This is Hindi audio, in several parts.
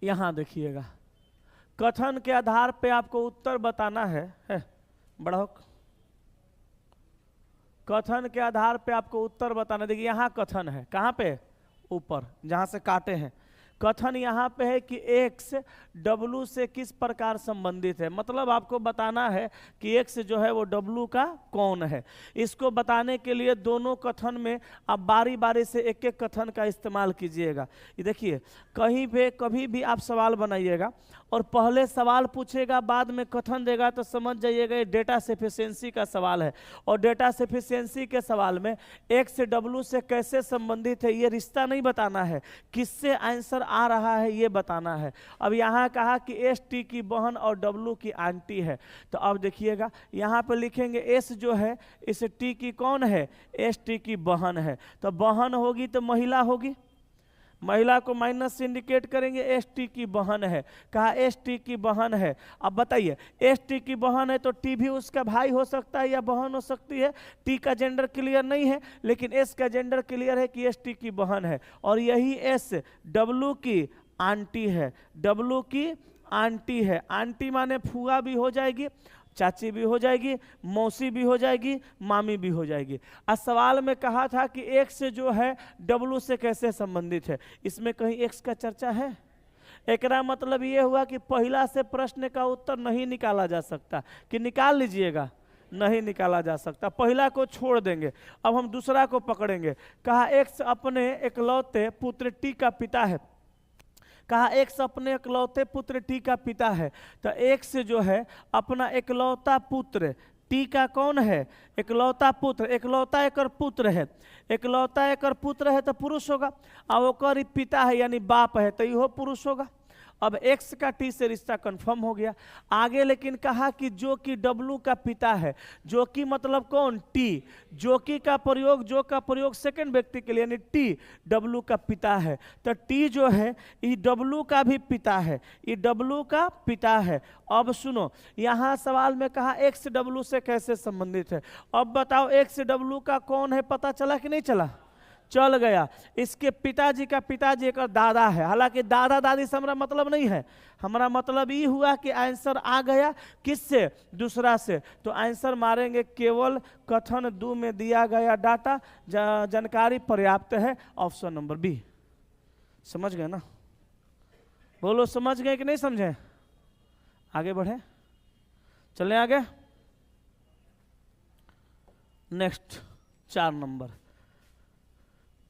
यहां देखिएगा, कथन के आधार पे आपको उत्तर बताना है बढ़ो, कथन के आधार पे आपको उत्तर बताना। देखिए यहां कथन है, कहां पे, ऊपर जहां से काटे हैं। कथन यहाँ पे है कि x w से किस प्रकार संबंधित है, मतलब आपको बताना है कि x जो है वो w का कौन है। इसको बताने के लिए दोनों कथन में आप बारी बारी से एक एक कथन का इस्तेमाल कीजिएगा। ये देखिए कहीं पे कभी भी आप सवाल बनाइएगा और पहले सवाल पूछेगा बाद में कथन देगा तो समझ जाइएगा ये डेटा सफिशिएंसी का सवाल है। और डेटा सफिशिएंसी के सवाल में x w से कैसे संबंधित है ये रिश्ता नहीं बताना है, किससे आंसर आ रहा है ये बताना है। अब यहाँ कहा कि एस टी की बहन और डब्लू की आंटी है, तो अब देखिएगा यहाँ पे लिखेंगे एस जो है इस टी की कौन है, एस टी की बहन है। तो बहन होगी तो महिला होगी, महिला को माइनस से इंडिकेट करेंगे, एस टी की बहन है, कहा एस टी की बहन है। अब बताइए एस टी की बहन है तो टी भी उसका भाई हो सकता है या बहन हो सकती है। टी का जेंडर क्लियर नहीं है लेकिन एस का जेंडर क्लियर है कि एस टी की बहन है। और यही एस डब्लू की आंटी है, डब्लू की आंटी है। आंटी माने फूआ भी हो जाएगी, चाची भी हो जाएगी, मौसी भी हो जाएगी, मामी भी हो जाएगी। आज सवाल में कहा था कि एक्स जो है डब्लू से कैसे संबंधित है, इसमें कहीं एक्स का चर्चा है। एकरा मतलब ये हुआ कि पहला से प्रश्न का उत्तर नहीं निकाला जा सकता, कि निकाल लीजिएगा, नहीं निकाला जा सकता, पहला को छोड़ देंगे। अब हम दूसरा को पकड़ेंगे। कहा एक्स अपने इकलौते पुत्र टी का पिता है, कहा एक्स अपने इकलौते पुत्र टी का पिता है। तो एक्स जो है अपना इकलौता पुत्र, टी का कौन है, इकलौता पुत्र, इकलौता एकर पुत्र है, इकलौता एकर पुत्र है तो पुरुष होगा। और ओकर पिता है यानी बाप है तो यहो पुरुष होगा। अब x का t से रिश्ता कंफर्म हो गया। आगे लेकिन कहा कि जो कि w का पिता है, जो कि मतलब कौन, t, जो कि का प्रयोग, जो का प्रयोग सेकंड व्यक्ति के लिए यानी t w का पिता है। तो t जो है ये w का भी पिता है, ये w का पिता है। अब सुनो यहाँ सवाल में कहा x w से कैसे संबंधित है। अब बताओ x w का कौन है, पता चला कि नहीं चला, चल गया। इसके पिताजी का पिताजी एक दादा है, हालांकि दादा दादी से हमारा मतलब नहीं है, हमारा मतलब ये हुआ कि आंसर आ गया किससे, दूसरा से। तो आंसर मारेंगे केवल कथन 2 में दिया गया डाटा, जानकारी पर्याप्त है, ऑप्शन नंबर बी। समझ गए ना, बोलो समझ गए कि नहीं समझे। आगे बढ़े, चलें आगे। नेक्स्ट 4 नंबर,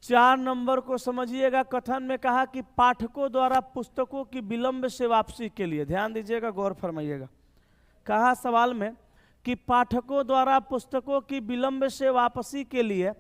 4 नंबर को समझिएगा। कथन में कहा कि पाठकों द्वारा पुस्तकों की विलंब से वापसी के लिए, ध्यान दीजिएगा, गौर फरमाइएगा। कहा सवाल में कि पाठकों द्वारा पुस्तकों की विलंब से वापसी के लिए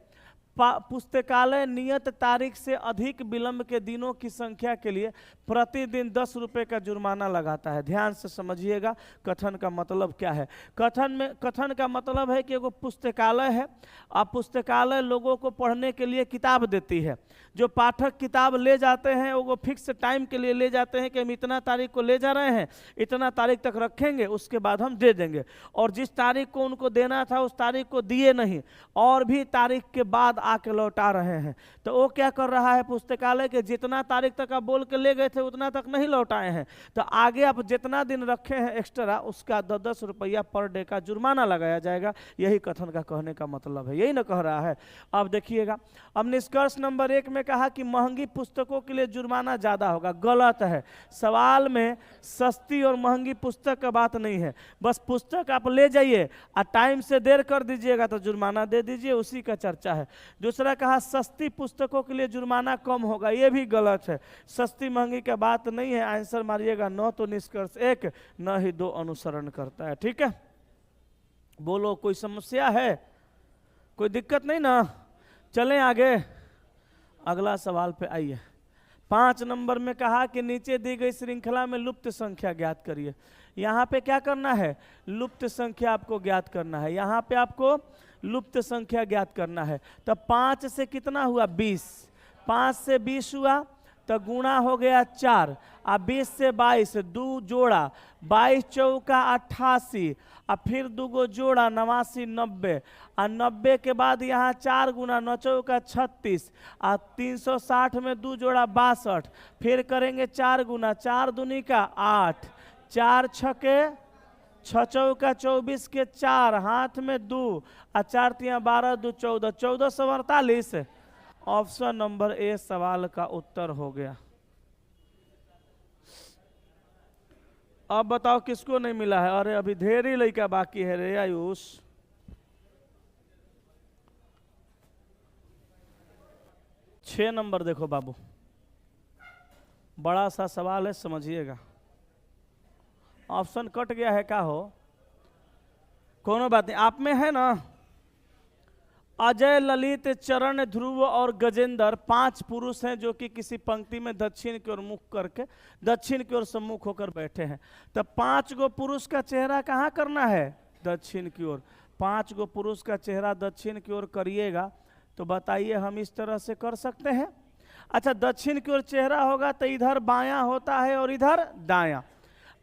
पुस्तकालय नियत तारीख से अधिक विलंब के दिनों की संख्या के लिए प्रतिदिन 10 रुपये का जुर्माना लगाता है। ध्यान से समझिएगा कथन का मतलब क्या है। कथन का मतलब है कि एगो पुस्तकालय है, और पुस्तकालय लोगों को पढ़ने के लिए किताब देती है। जो पाठक किताब ले जाते हैं वो फिक्स टाइम के लिए ले जाते हैं कि हम इतना तारीख को ले जा रहे हैं, इतना तारीख तक रखेंगे, उसके बाद हम दे देंगे। और जिस तारीख को उनको देना था उस तारीख को दिए नहीं, और भी तारीख के बाद आके लौटा रहे हैं। तो वो क्या कर रहा है, पुस्तकालय के जितना तारीख तक आप बोल के ले गए थे उतना तक नहीं लौटाए हैं, तो आगे आप जितना दिन रखे हैं एक्स्ट्रा उसका 10 रुपया पर डे का जुर्माना लगाया जाएगा। यही कथन का कहने का मतलब है, यही ना कह रहा है। अब देखिएगा, अब निष्कर्ष नंबर 1 में कहा कि महंगी पुस्तकों के लिए जुर्माना ज्यादा होगा, गलत है। सवाल में सस्ती और महंगी पुस्तक का बात नहीं है, बस पुस्तक आप ले जाइए और टाइम से देर कर दीजिएगा तो जुर्माना दे दीजिए, उसी का चर्चा है। दूसरा कहा सस्ती पुस्तकों के लिए जुर्माना कम होगा, यह भी गलत है। सस्ती महंगी का बात नहीं है। आंसर मारिएगा न तो निष्कर्ष 1 न ही 2 अनुसरण करता है। ठीक है, बोलो कोई समस्या है, कोई दिक्कत नहीं ना। चलें आगे, अगला सवाल पे आइए। 5 नंबर में कहा कि नीचे दी गई श्रृंखला में लुप्त संख्या ज्ञात करिए। यहाँ पे क्या करना है, लुप्त संख्या आपको ज्ञात करना है। यहाँ पे आपको लुप्त संख्या ज्ञात करना है। तो 5 से कितना हुआ, 20, 5 से 20 हुआ तो गुणा हो गया 4, आ 20 से 22 2 जोड़ा, 22 चौका 88, और फिर 2 गो जोड़ा 89 90, और 90 के बाद यहाँ 4 गुना 9 चौका 36, और 360 में 2 जोड़ा 62, फिर करेंगे 4 गुना, 4 दूनी का 8, 4 छके 6 चौका 24 के 4, हाथ में 2, और 4 तिया 12 2 14, 1448। ऑप्शन नंबर ए सवाल का उत्तर हो गया। अब बताओ किसको नहीं मिला है? अरे अभी ढेर ही लड़का बाकी है रे आयुष। छह नंबर देखो बाबू, बड़ा सा सवाल है, समझिएगा। ऑप्शन कट गया है, क्या हो? कोनो बात नहीं, आप में है ना। अजय, ललित, चरण, ध्रुव और गजेंद्र 5 पुरुष हैं जो कि किसी पंक्ति में दक्षिण की ओर मुख करके, दक्षिण की ओर सम्मुख होकर बैठे हैं। तो 5 गो पुरुष का चेहरा कहाँ करना है? दक्षिण की ओर। 5 गो पुरुष का चेहरा दक्षिण की ओर करिएगा तो बताइए हम इस तरह से कर सकते हैं? अच्छा, दक्षिण की ओर चेहरा होगा तो इधर बायां होता है और इधर दायां।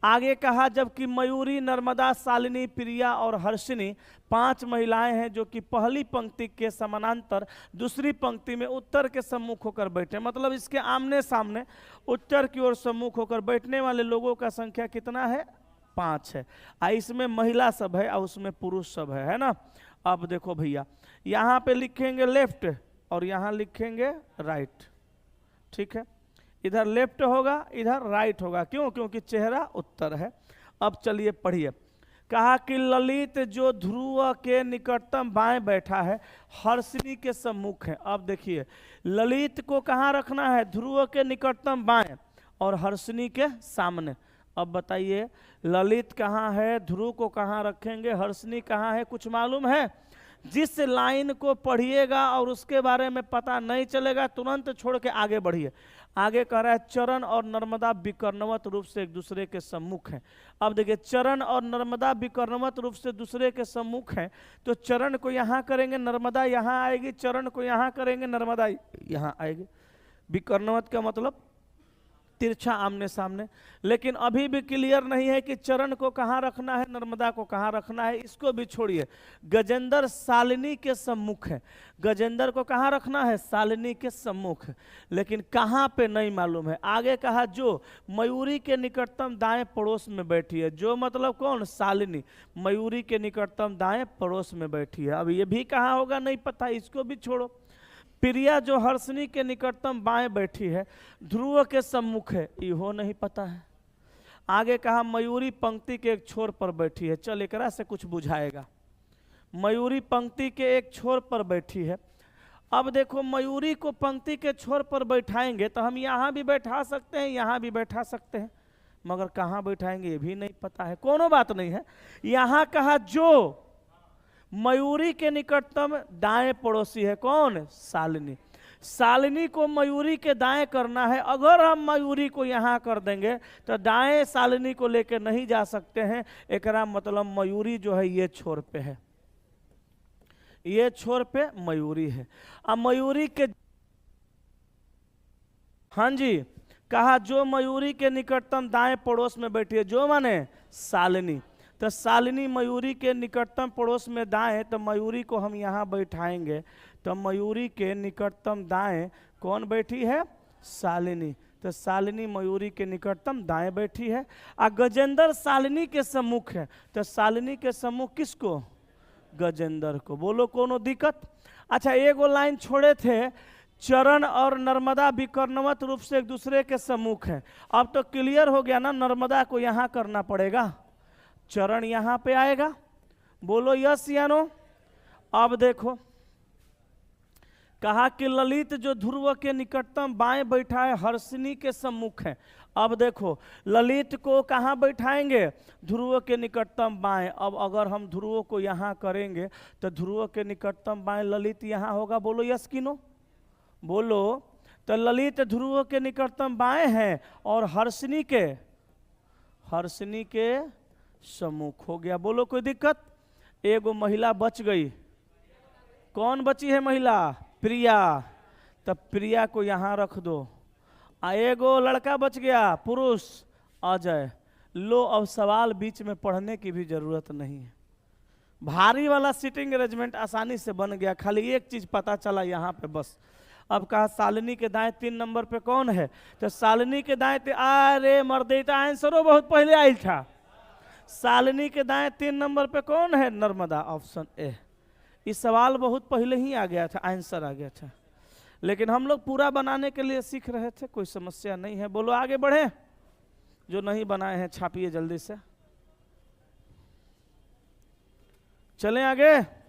आगे कहा, जबकि मयूरी, नर्मदा, शालिनी, प्रिया और हर्षिनी 5 महिलाएं हैं जो कि पहली पंक्ति के समानांतर दूसरी पंक्ति में उत्तर के सम्मुख होकर बैठे। मतलब इसके आमने सामने उत्तर की ओर सम्मुख होकर बैठने वाले लोगों का संख्या कितना है? 5 है। इसमें महिला सब है और उसमें पुरुष सब है ना। अब देखो भैया, यहाँ पे लिखेंगे लेफ्ट और यहाँ लिखेंगे राइट, ठीक है। इधर लेफ्ट होगा, इधर राइट होगा। क्यों? क्योंकि चेहरा उत्तर है। अब चलिए पढ़िए। कहा कि ललित जो ध्रुव के निकटतम बाएं बैठा है, हर्षिनी के सम्मुख है। अब देखिए, ललित को कहाँ रखना है? ध्रुव के निकटतम बाएं और हर्षिनी के सामने। अब बताइए, ललित कहाँ है, ध्रुव को कहाँ रखेंगे, हर्षिनी कहाँ है? कुछ मालूम है? जिस लाइन को पढ़िएगा और उसके बारे में पता नहीं चलेगा तुरंत छोड़ के आगे बढ़िए। आगे कह रहा है चरण और नर्मदा विकर्णवत रूप से एक दूसरे के सम्मुख हैं। अब देखिए, चरण और नर्मदा विकर्णवत रूप से दूसरे के सम्मुख हैं, तो चरण को यहाँ करेंगे, नर्मदा यहाँ आएगी, चरण को यहाँ करेंगे, नर्मदा यहाँ आएगी। विकर्णवत का मतलब तिरछा आमने सामने। लेकिन अभी भी क्लियर नहीं है कि चरण को कहाँ रखना है, नर्मदा को कहाँ रखना है। इसको भी छोड़िए। गजेंद्र शालिनी के सम्मुख है, गजेंद्र को कहाँ रखना है? शालिनी के सम्मुख, लेकिन कहाँ पे नहीं मालूम है। आगे कहा, जो मयूरी के निकटतम दाएं पड़ोस में बैठी है। जो मतलब कौन? शालिनी मयूरी के निकटतम दाएं पड़ोस में बैठी है। अब ये भी कहाँ होगा नहीं पता, इसको भी छोड़ो। प्रिया जो हर्षिनी के निकटतम बाएं बैठी है, ध्रुव के सम्मुख है, इहो नहीं पता है। आगे कहा, मयूरी पंक्ति के एक छोर पर बैठी है। चल एकरा से कुछ बुझाएगा। मयूरी पंक्ति के एक छोर पर बैठी है। अब देखो, मयूरी को पंक्ति के छोर पर बैठाएंगे तो हम यहाँ भी बैठा सकते हैं, यहाँ भी बैठा सकते हैं, मगर कहाँ बैठाएंगे ये भी नहीं पता है। कोनो बात नहीं है। यहाँ कहा, जो मयूरी के निकटतम दाएं पड़ोसी है, कौन? शालिनी। शालिनी को मयूरी के दाएं करना है। अगर हम मयूरी को यहाँ कर देंगे तो दाएं शालिनी को लेकर नहीं जा सकते हैं। एकरा मतलब मयूरी जो है ये छोर पे है, ये छोर पे मयूरी है। अब मयूरी के, हाँ जी, कहा जो मयूरी के निकटतम दाएं पड़ोस में बैठी है। जो माने शालिनी। तो शालिनी मयूरी के निकटतम पड़ोस में दाएं, तो मयूरी को हम यहाँ बैठाएंगे तो मयूरी के निकटतम दाएं कौन बैठी है? शालिनी। तो शालिनी मयूरी के निकटतम दाएं बैठी है। और गजेंद्र शालिनी के सम्मुख है, तो शालिनी के सम्मुख किसको? गजेंद्र को। बोलो कोनो दिक्कत? अच्छा, एगो लाइन छोड़े थे, चरण और नर्मदा विकर्णवत रूप से एक दूसरे के सम्मुख है। अब तो क्लियर हो गया ना, नर्मदा को यहाँ करना पड़ेगा, चरण यहाँ पे आएगा। बोलो यस या नो? अब देखो, कहा कि ललित जो ध्रुव के निकटतम बाएं बैठा है, हर्षिनी के सम्मुख है। अब देखो, ललित को कहाँ बैठाएंगे? ध्रुव के निकटतम बाएं। अब अगर हम ध्रुव को यहाँ करेंगे तो ध्रुव के निकटतम बाएं ललित यहाँ होगा। बोलो यस कि नो? बोलो। तो ललित ध्रुव के निकटतम बाएं हैं और हर्षिनी के सम्मुख हो गया। बोलो कोई दिक्कत? एगो महिला बच गई। कौन बची है महिला? प्रिया। तब प्रिया को यहाँ रख दो एगो लड़का बच गया, पुरुष अजय। लो, अब सवाल बीच में पढ़ने की भी जरूरत नहीं है, भारी वाला सीटिंग अरेंजमेंट आसानी से बन गया। खाली एक चीज पता चला यहाँ पे बस। अब कहा शालिनी के दाएं 3 नंबर पे कौन है, तो शालिनी के दाएं अरे मर्देटा आंसरो बहुत पहले आई था। शालिनी के दाएं 3 नंबर पे कौन है, नर्मदा, ऑप्शन ए। इस सवाल बहुत पहले ही आ गया था, आंसर आ गया था, लेकिन हम लोग पूरा बनाने के लिए सीख रहे थे, कोई समस्या नहीं है। बोलो आगे बढ़े, जो नहीं बनाए हैं छापिए जल्दी से, चलें आगे।